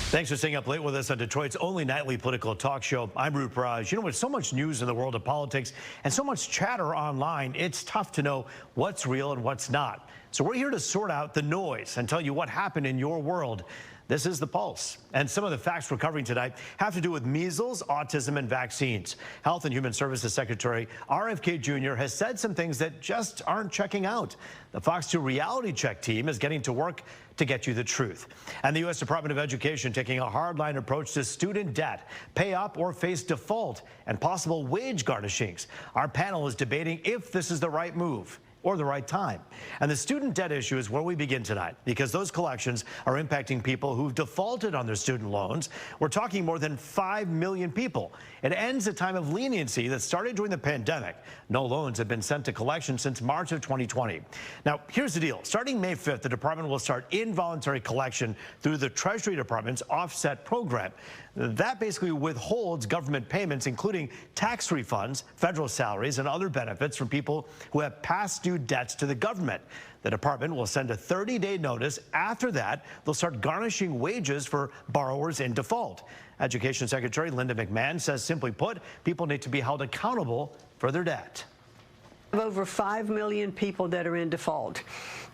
Thanks for staying up late with us on Detroit's only nightly political talk show. I'm Roop Raj. You know, with so much news in the world of politics and so much chatter online, it's tough to know what's real and what's not. So we're here to sort out the noise and tell you what happened in your world. This is The Pulse. And some of the facts we're covering tonight have to do with measles, autism, and vaccines. Health and Human Services Secretary RFK Jr. has said some things that just aren't checking out. The Fox 2 reality check team is getting to work to get you the truth. And the U.S. Department of Education taking a hardline approach to student debt, pay up or face default, and possible wage garnishings. Our panel is debating if this is the right move or the right time. And the student debt issue is where we begin tonight, because those collections are impacting people who've defaulted on their student loans. We're talking more than 5 million people. It ends a time of leniency that started during the pandemic. No loans have been sent to collection since March of 2020. Now, here's the deal. Starting May 5th, the department will start involuntary collection through the Treasury Department's offset program. That basically withholds government payments, including tax refunds, federal salaries, and other benefits from people who have past due debts to the government. The department will send a 30-day notice. After that, they'll start garnishing wages for borrowers in default. Education Secretary Linda McMahon says, simply put, people need to be held accountable for their debt. Over 5 million people that are in default.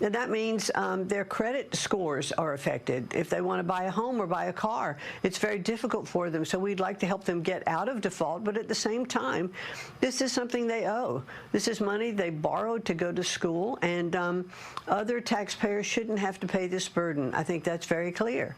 And that means their credit scores are affected. If they want to buy a home or buy a car, it's very difficult for them. So we'd like to help them get out of default. But at the same time, this is something they owe. This is money they borrowed to go to school. And other taxpayers shouldn't have to pay this burden. I think that's very clear.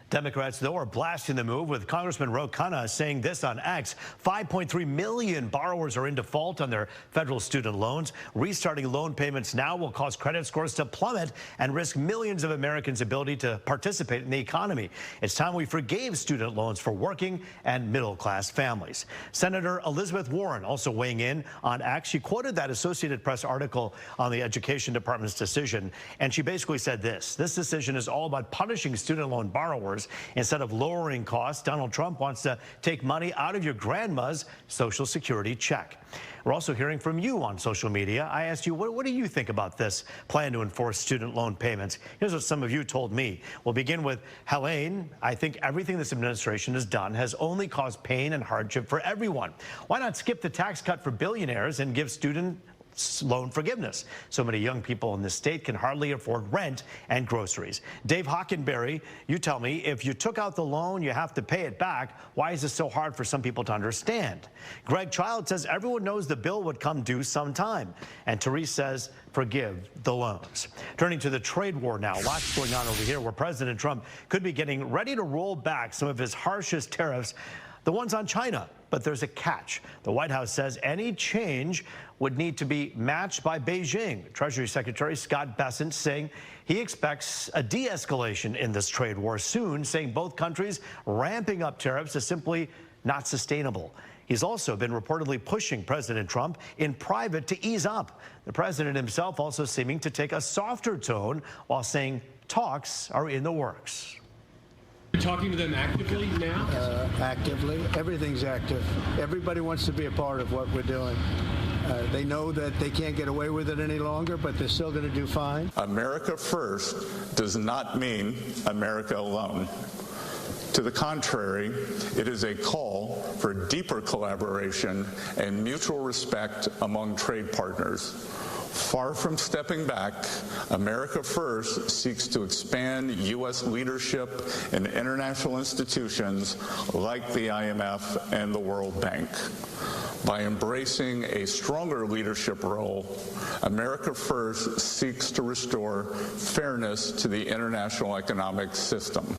Democrats, though, are blasting the move, with Congressman Ro Khanna saying this on X. 5.3 million borrowers are in default on their federal student loans. Restarting loan payments now will cause credit scores to plummet and risk millions of Americans' ability to participate in the economy. It's time we forgave student loans for working and middle-class families. Senator Elizabeth Warren also weighing in on X. She quoted that Associated Press article on the Education Department's decision, and she basically said this decision is all about punishing student loan borrowers instead of lowering costs. Donald Trump wants to take money out of your grandma's Social Security check. We're also hearing from you on social media. I asked you, what do you think about this plan to enforce student loan payments? Here's what some of you told me. We'll begin with Helene. I think everything this administration has done has only caused pain and hardship for everyone. Why not skip the tax cut for billionaires and give student loan forgiveness? So many young people in this state can hardly afford rent and groceries. Dave Hockenberry, you tell me, if you took out the loan, you have to pay it back. Why is this so hard for some people to understand? Greg Child says everyone knows the bill would come due sometime. And Therese says, forgive the loans. Turning to the trade war now, lots going on over here where President Trump could be getting ready to roll back some of his harshest tariffs, the ones on China. But there's a catch. The White House says any change would need to be matched by Beijing. Treasury Secretary Scott Bessent saying he expects a de-escalation in this trade war soon, saying both countries ramping up tariffs is simply not sustainable. He's also been reportedly pushing President Trump in private to ease up. The president himself also seeming to take a softer tone while saying talks are in the works. You're talking to them actively now? Actively. Everything's active. Everybody wants to be a part of what we're doing. They know that they can't get away with it any longer, but they're still going to do fine. America first does not mean America alone. To the contrary, it is a call for deeper collaboration and mutual respect among trade partners. Far from stepping back, America First seeks to expand U.S. leadership in international institutions like the IMF and the World Bank. By embracing a stronger leadership role, America First seeks to restore fairness to the international economic system.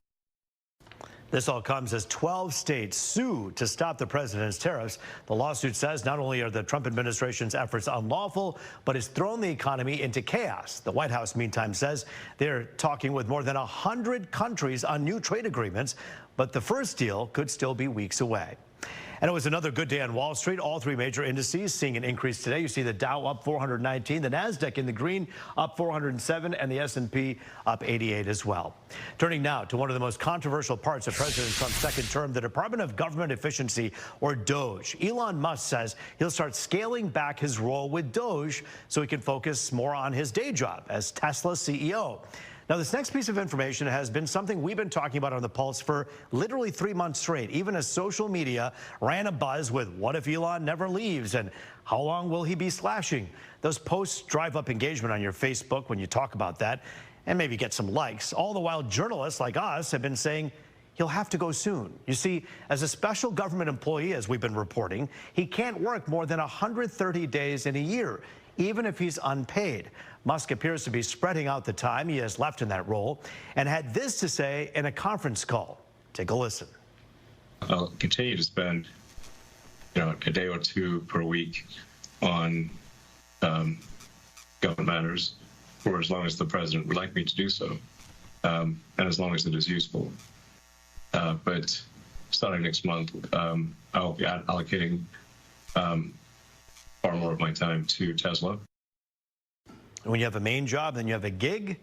This all comes as 12 states sue to stop the president's tariffs. The lawsuit says not only are the Trump administration's efforts unlawful, but has thrown the economy into chaos. The White House, meantime, says they're talking with more than 100 countries on new trade agreements, but the first deal could still be weeks away. And it was another good day on Wall Street. All three major indices seeing an increase today. You see the Dow up 419, the Nasdaq in the green up 407, and the S&P up 88 as well. Turning now to one of the most controversial parts of President Trump's second term, the Department of Government Efficiency, or DOGE. Elon Musk says he'll start scaling back his role with DOGE so he can focus more on his day job as Tesla CEO. Now, this next piece of information has been something we've been talking about on The Pulse for literally 3 months straight, even as social media ran a buzz with what if Elon never leaves and how long will he be slashing? Those posts drive up engagement on your Facebook when you talk about that and maybe get some likes. All the while, journalists like us have been saying he'll have to go soon. You see, as a special government employee, as we've been reporting, he can't work more than 130 days in a year, even if he's unpaid. Musk appears to be spreading out the time he has left in that role and had this to say in a conference call. Take a listen. I'll continue to spend, a day or two per week on government matters for as long as the president would like me to do so, and as long as it is useful. But starting next month, I'll be allocating far more of my time to Tesla. When you have a main job, then you have a gig,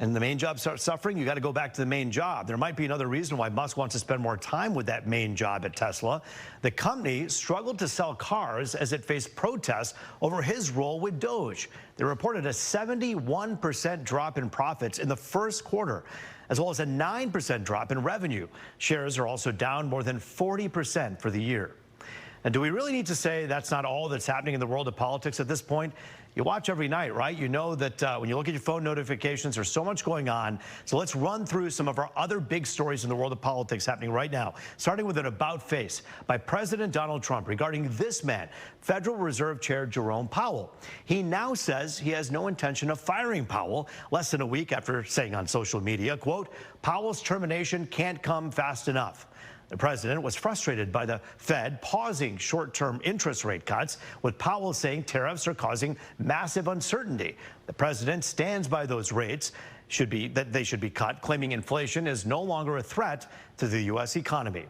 and the main job starts suffering, you got to go back to the main job. There might be another reason why Musk wants to spend more time with that main job at Tesla. The company struggled to sell cars as it faced protests over his role with Doge. They reported a 71% drop in profits in the first quarter, as well as a 9% drop in revenue. Shares are also down more than 40% for the year. And do we really need to say that's not all that's happening in the world of politics at this point? You watch every night, right? You know that when you look at your phone notifications, there's so much going on. So let's run through some of our other big stories in the world of politics happening right now, starting with an about face by President Donald Trump regarding this man, Federal Reserve Chair Jerome Powell. He now says he has no intention of firing Powell less than a week after saying on social media, quote, Powell's termination can't come fast enough. The president was frustrated by the Fed pausing short-term interest rate cuts, with Powell saying tariffs are causing massive uncertainty. The president stands by those rates that they should be cut, claiming inflation is no longer a threat to the U.S. economy.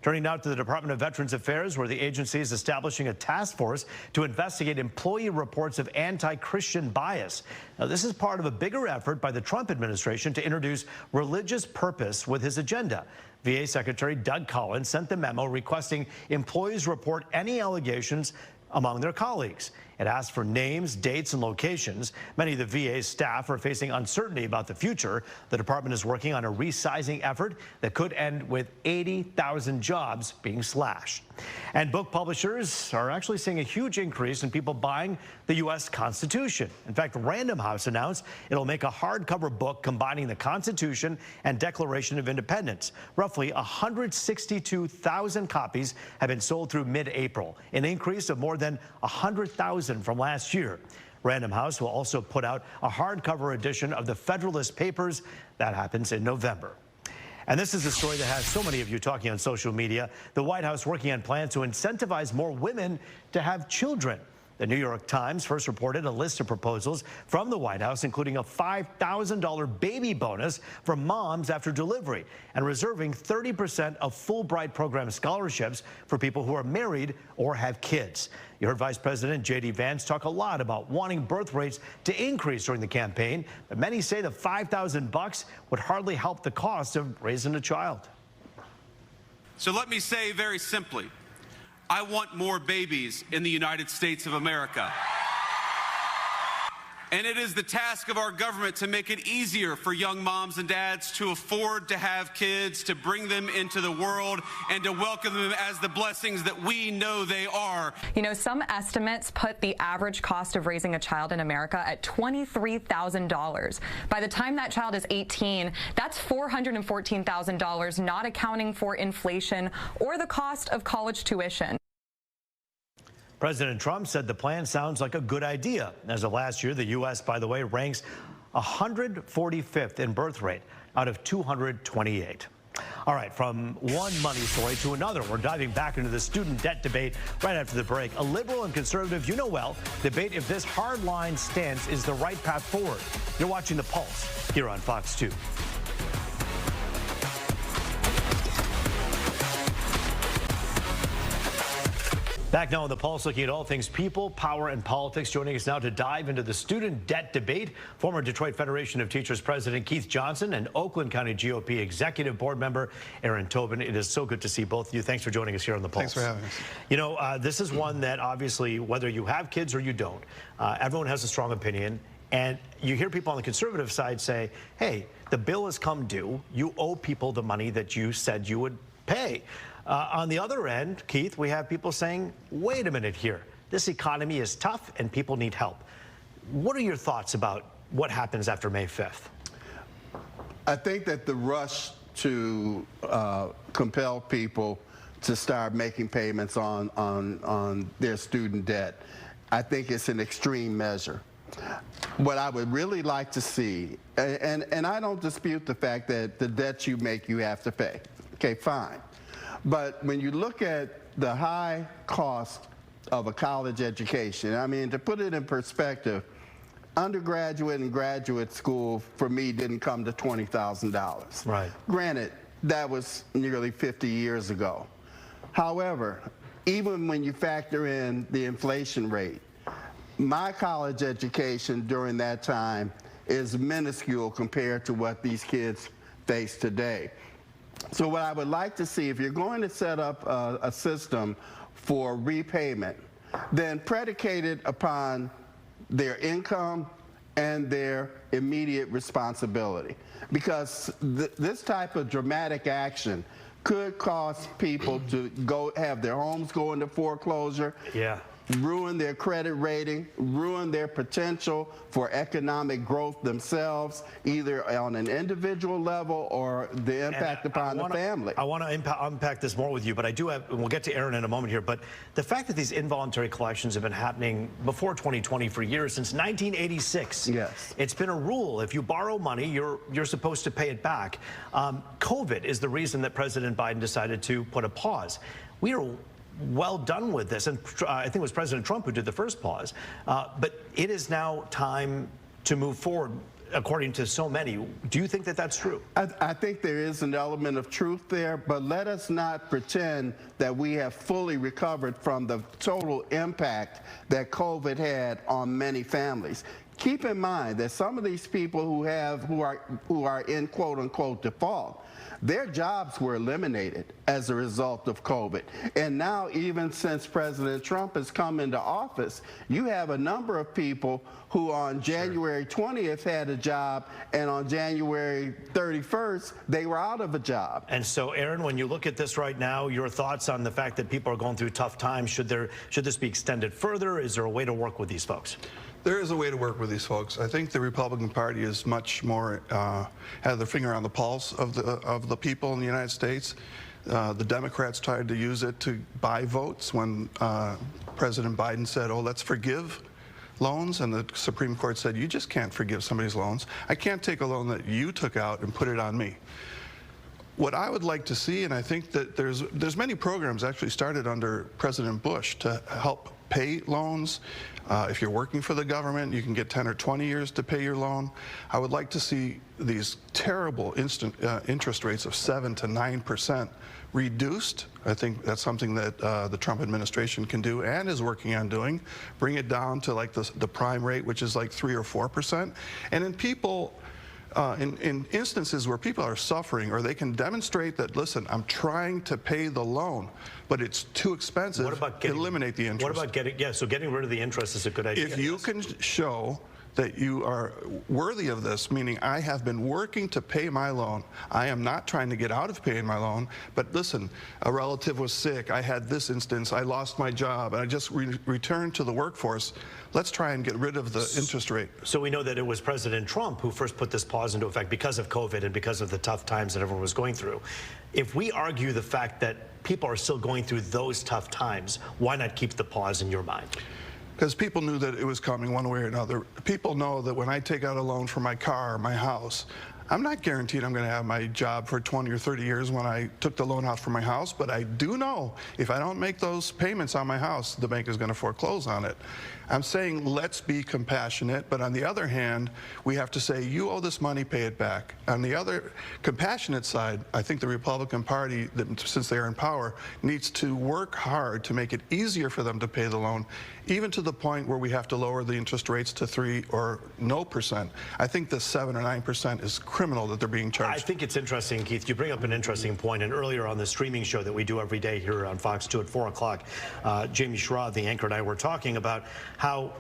Turning now to the Department of Veterans Affairs, where the agency is establishing a task force to investigate employee reports of anti-Christian bias. Now, this is part of a bigger effort by the Trump administration to introduce religious purpose with his agenda. VA Secretary Doug Collins sent the memo requesting employees report any allegations among their colleagues. It asked for names, dates, and locations. Many of the VA's staff are facing uncertainty about the future. The department is working on a resizing effort that could end with 80,000 jobs being slashed. And book publishers are actually seeing a huge increase in people buying the U.S. Constitution. In fact, Random House announced it'll make a hardcover book combining the Constitution and Declaration of Independence. Roughly 162,000 copies have been sold through mid-April, an increase of more than 100,000 from last year. Random House will also put out a hardcover edition of the Federalist Papers. That happens in November. And this is a story that has so many of you talking on social media. The White House working on plans to incentivize more women to have children. The New York Times first reported a list of proposals from the White House, including a $5,000 baby bonus for moms after delivery and reserving 30% of Fulbright program scholarships for people who are married or have kids. You heard Vice President J.D. Vance talk a lot about wanting birth rates to increase during the campaign, but many say the $5,000 would hardly help the cost of raising a child. So let me say very simply, I want more babies in the United States of America. And it is the task of our government to make it easier for young moms and dads to afford to have kids, to bring them into the world, and to welcome them as the blessings that we know they are. You know, some estimates put the average cost of raising a child in America at $23,000. By the time that child is 18, that's $414,000, not accounting for inflation or the cost of college tuition. President Trump said the plan sounds like a good idea. As of last year, the U.S., by the way, ranks 145th in birth rate out of 228. All right, from one money story to another, we're diving back into the student debt debate right after the break. A liberal and conservative, you know well, debate if this hardline stance is the right path forward. You're watching The Pulse here on Fox 2. Back now on The Pulse, looking at all things people, power, and politics. Joining us now to dive into the student debt debate, former Detroit Federation of Teachers President Keith Johnson and Oakland County GOP Executive Board Member Aaron Tobin. It is so good to see both of you. Thanks for joining us here on The Pulse. Thanks for having us. You know, this is one that obviously, whether you have kids or you don't, everyone has a strong opinion. And you hear people on the conservative side say, hey, The bill has come due. You owe people the money that you said you would pay. On the other end, Keith, we have people saying, wait a minute here. This economy is tough and people need help. What are your thoughts about what happens after May 5th? I think that the rush to compel people to start making payments on their student debt, I think it's an extreme measure. What I would really like to see, and I don't dispute the fact that the debt you make, you have to pay. Okay, fine. But when you look at the high cost of a college education, I mean, to put it in perspective, undergraduate and graduate school for me didn't come to $20,000. Right. Granted, that was nearly 50 years ago. However, even when you factor in the inflation rate, my college education during that time is minuscule compared to what these kids face today. So what I would like to see, if you're going to set up a system for repayment, then predicated upon their income and their immediate responsibility. Because this type of dramatic action could cause people to have their homes go into foreclosure, ruin their credit rating, ruin their potential for economic growth themselves, either on an individual level or the impact upon the family. I want to unpack this more with you, but I do have, and we'll get to Aaron in a moment here, but the fact that these involuntary collections have been happening before 2020 for years, since 1986. Yes. It's been a rule. If you borrow money, you're supposed to pay it back. COVID is the reason that President Biden decided to put a pause. We are well done with this, and I think it was President Trump who did the first pause, but it is now time to move forward, according to so many. Do you think that that's true? I think there is an element of truth there, but let us not pretend that we have fully recovered from the total impact that COVID had on many families. Keep in mind that some of these people who are in quote unquote default, their jobs were eliminated as a result of COVID. And now, even since President Trump has come into office, you have a number of people who on January 20th had a job, and on January 31st, they were out of a job. And so, Aaron, when you look at this right now, your thoughts on the fact that people are going through tough times, should this be extended further? Is there a way to work with these folks? There is a way to work with these folks. I think the Republican Party is much more has their finger on the pulse of the people in the United States. The Democrats tried to use it to buy votes when President Biden said, "Oh, let's forgive loans," and the Supreme Court said, "You just can't forgive somebody's loans. I can't take a loan that you took out and put it on me." What I would like to see, and I think that there's many programs actually started under President Bush to help pay loans. If you're working for the government, you can get 10 or 20 years to pay your loan. I would like to see these terrible interest rates of 7 to 9% reduced. I think that's something that the Trump administration can do and is working on doing. Bring it down to like the prime rate, which is like 3 or 4%. And in people, in instances where people are suffering, or they can demonstrate that, listen, I'm trying to pay the loan, but it's too expensive, eliminate the interest. What about getting rid of the interest is a good idea. If you can show that you are worthy of this, meaning I have been working to pay my loan, I am not trying to get out of paying my loan, but listen, a relative was sick, I had this instance, I lost my job, and I just returned to the workforce, let's try and get rid of the interest rate. So we know that it was President Trump who first put this pause into effect because of COVID and because of the tough times that everyone was going through. If we argue the fact that people are still going through those tough times, why not keep the pause in your mind? Because people knew that it was coming one way or another. People know that when I take out a loan for my car or my house, I'm not guaranteed I'm going to have my job for 20 or 30 years when I took the loan out for my house, but I do know if I don't make those payments on my house, the bank is going to foreclose on it. I'm saying let's be compassionate, but on the other hand, we have to say, you owe this money, pay it back. On the other compassionate side, I think the Republican Party, since they're in power, needs to work hard to make it easier for them to pay the loan, even to the point where we have to lower the interest rates to 3% or no %. I think the 7 or 9% is criminal that they're being charged. I think it's interesting, Keith. You bring up an interesting point. And earlier on the streaming show that we do every day here on Fox 2 at 4 o'clock, Jamie Sherrod, the anchor, and I were talking about how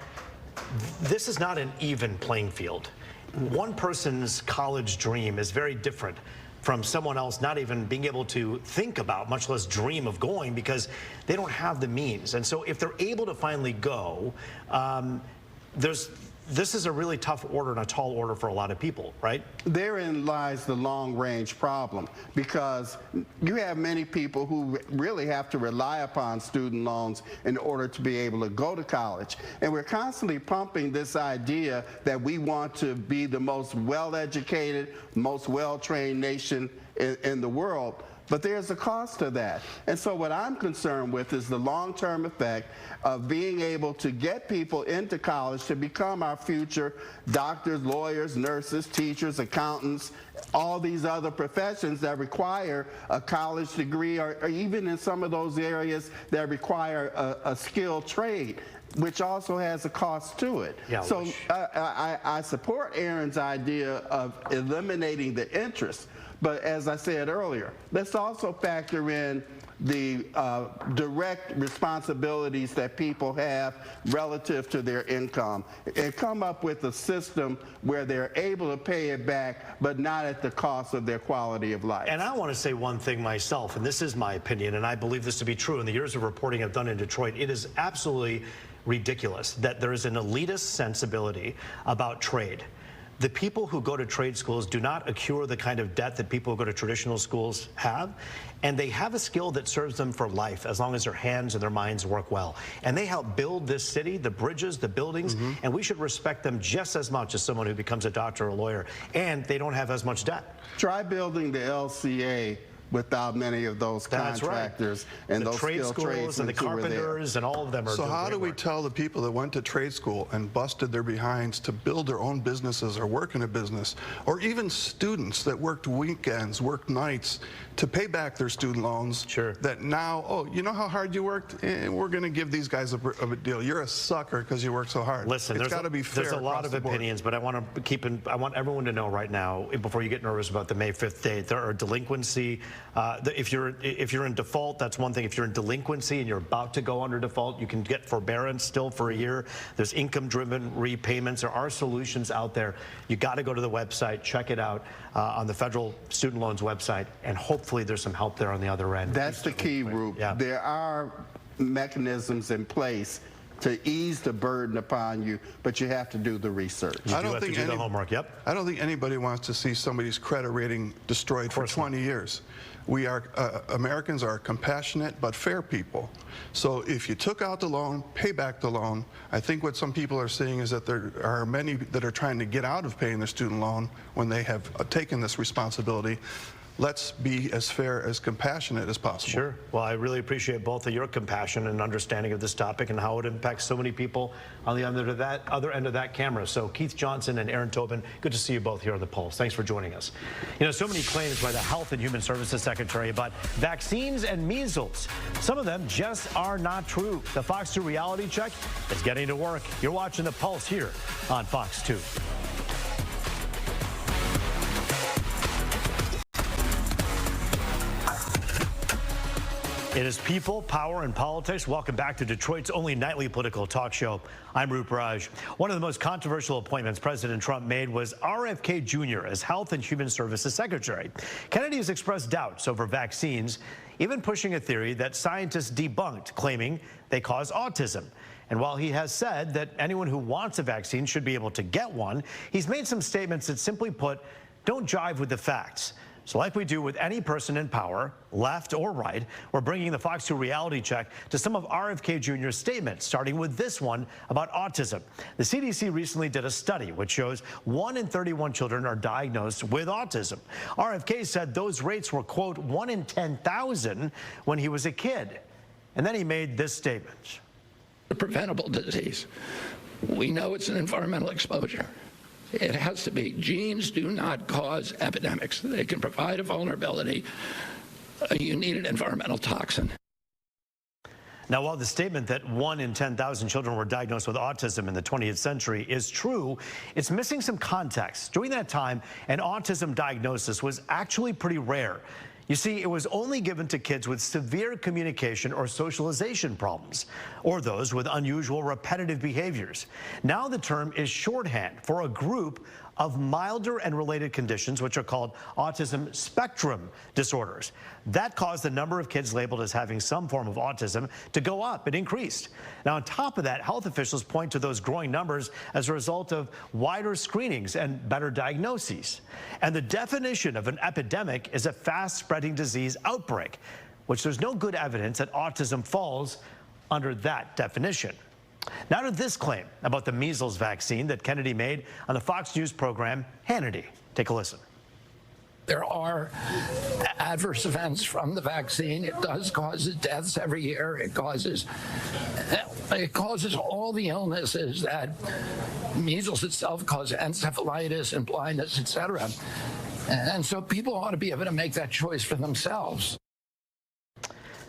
this is not an even playing field. one person's college dream is very different from someone else not even being able to think about, much less dream of going, because they don't have the means. And so if they're able to finally go, this is a really tough order and a tall order for a lot of people, right? Therein lies the long-range problem, because you have many people who really have to rely upon student loans in order to be able to go to college. And we're constantly pumping this idea that we want to be the most well-educated, most well-trained nation in the world. But there's a cost to that. And so what I'm concerned with is the long-term effect of being able to get people into college to become our future doctors, lawyers, nurses, teachers, accountants, all these other professions that require a college degree, or even in some of those areas that require a skilled trade, which also has a cost to it. Yeah, so I support Aaron's idea of eliminating the interest. But as I said earlier, let's also factor in the direct responsibilities that people have relative to their income, and come up with a system where they're able to pay it back, but not at the cost of their quality of life. And I want to say one thing myself, and this is my opinion, and I believe this to be true. In the years of reporting I've done in Detroit, it is absolutely ridiculous that there is an elitist sensibility about trade. The people who go to trade schools do not accrue the kind of debt that people who go to traditional schools have, and they have a skill that serves them for life as long as their hands and their minds work well. And they help build this city, the bridges, the buildings, and we should respect them just as much as someone who becomes a doctor or a lawyer, and they don't have as much debt. Try building the LCA without many of those contractors and the those trade skilled schools and the carpenters and all of them are. So how do we tell the people that went to trade school and busted their behinds to build their own businesses or work in a business, or even students that worked weekends, worked nights to pay back their student loans, that now, oh, you know how hard you worked? We're going to give these guys a deal. You're a sucker because you worked so hard. Listen, it's got to be fair. There's a lot of opinions, but I want everyone to know right now, before you get nervous about the May 5th date, there are delinquency. If you're in default, that's one thing. If you're in delinquency and you're about to go under default, you can get forbearance still for a year. There's income-driven repayments. There are solutions out there. You got to go to the website, check it out on the federal student loans website, and hopefully there's some help there on the other end. That's the key, Roop. Yeah. There are mechanisms in place to ease the burden upon you, but you have to do the research. I don't think the homework. Yep. I don't think anybody wants to see somebody's credit rating destroyed for 20 years. We are Americans are compassionate but fair people. So if you took out the loan, pay back the loan. I think what some people are seeing is that there are many that are trying to get out of paying their student loan when they have taken this responsibility. Let's be as fair, as compassionate as possible. Sure. Well, I really appreciate both of your compassion and understanding of this topic and how it impacts so many people on the other end of that camera. So Keith Johnson and Aaron Tobin, good to see you both here on The Pulse. Thanks for joining us. You know, so many claims by the Health and Human Services Secretary about vaccines and measles. Some of them just are not true. The Fox 2 reality check is getting to work. You're watching The Pulse here on Fox 2. It is people, power, and politics. Welcome back to Detroit's only nightly political talk show. I'm Roop Raj. One of the most controversial appointments President Trump made was RFK Jr. as Health and Human Services Secretary. Kennedy has expressed doubts over vaccines, even pushing a theory that scientists debunked, claiming they cause autism. And while he has said that anyone who wants a vaccine should be able to get one, he's made some statements that, simply put, don't jive with the facts. So like we do with any person in power, left or right, we're bringing the Fox 2 reality check to some of RFK Jr.'s statements, starting with this one about autism. The CDC recently did a study which shows 1 in 31 children are diagnosed with autism. RFK said those rates were, quote, 1 in 10,000 when he was a kid. And then he made this statement. A preventable disease. We know it's an environmental exposure. It has to be. Genes do not cause epidemics. They can provide a vulnerability. You need an environmental toxin. Now, while the statement that 1 in 10,000 children were diagnosed with autism in the 20th century is true, it's missing some context. During that time, an autism diagnosis was actually pretty rare. You see, it was only given to kids with severe communication or socialization problems, or those with unusual repetitive behaviors. Now the term is shorthand for a group of milder and related conditions, which are called autism spectrum disorders. That caused the number of kids labeled as having some form of autism to go up. It increased. Now, on top of that, health officials point to those growing numbers as a result of wider screenings and better diagnoses. And the definition of an epidemic is a fast-spreading disease outbreak, which there's no good evidence that autism falls under that definition. Now to this claim about the measles vaccine that Kennedy made on the Fox News program Hannity. Take a listen. There are adverse events from the vaccine. It does cause deaths every year. It causes all the illnesses that measles itself causes, encephalitis and blindness, etc. And so people ought to be able to make that choice for themselves.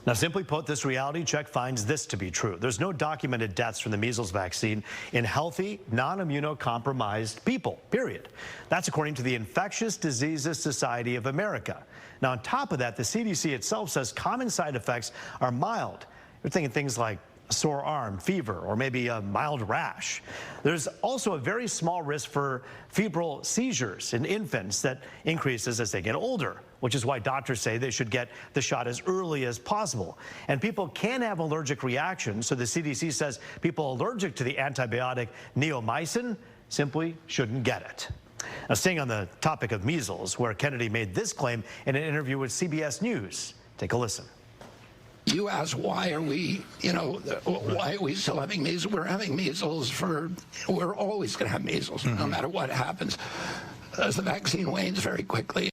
Now, simply put, this reality check finds this to be true. There's no documented deaths from the measles vaccine in healthy, non-immunocompromised people, period. That's according to the Infectious Diseases Society of America. Now, on top of that, the CDC itself says common side effects are mild. You're thinking things like a sore arm, fever, or maybe a mild rash. There's also a very small risk for febrile seizures in infants that increases as they get older, which is why doctors say they should get the shot as early as possible. And people can have allergic reactions, so the CDC says people allergic to the antibiotic neomycin simply shouldn't get it. Now, staying on the topic of measles, where Kennedy made this claim in an interview with CBS News. Take a listen. You ask, why are we still having measles? We're having measles we're always going to have measles, no matter what happens, as the vaccine wanes very quickly.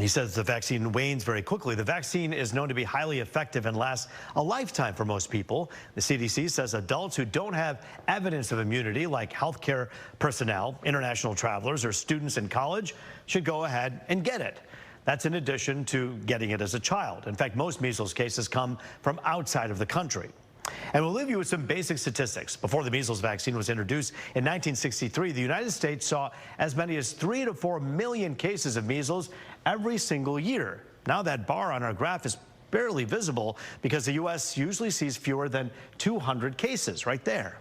He says the vaccine wanes very quickly. The vaccine is known to be highly effective and lasts a lifetime for most people. The CDC says adults who don't have evidence of immunity, like healthcare personnel, international travelers, or students in college, should go ahead and get it. That's in addition to getting it as a child. In fact, most measles cases come from outside of the country. And we'll leave you with some basic statistics. Before the measles vaccine was introduced in 1963, the United States saw as many as 3 to 4 million cases of measles every single year. Now that bar on our graph is barely visible because the U.S. usually sees fewer than 200 cases right there.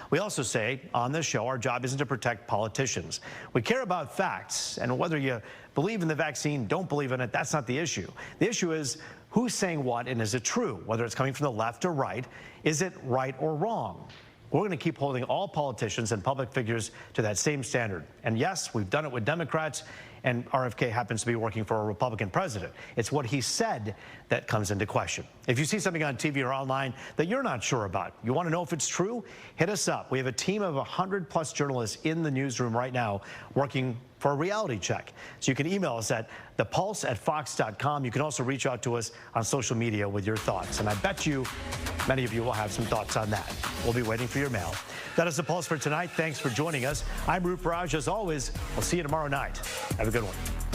We also say on this show, our job isn't to protect politicians. We care about facts, and whether you believe in the vaccine, don't believe in it, that's not the issue. The issue is who's saying what and is it true? Whether it's coming from the left or right, is it right or wrong? We're going to keep holding all politicians and public figures to that same standard. And yes, we've done it with Democrats, and RFK happens to be working for a Republican president. It's what he said that comes into question. If you see something on TV or online that you're not sure about, you want to know if it's true, hit us up. We have a team of 100+ journalists in the newsroom right now working for a reality check. So you can email us at thepulse@fox.com. You can also reach out to us on social media with your thoughts. And I bet you many of you will have some thoughts on that. We'll be waiting for your mail. That is The Pulse for tonight. Thanks for joining us. I'm Rup Raj. As always, I'll see you tomorrow night. Have a good one.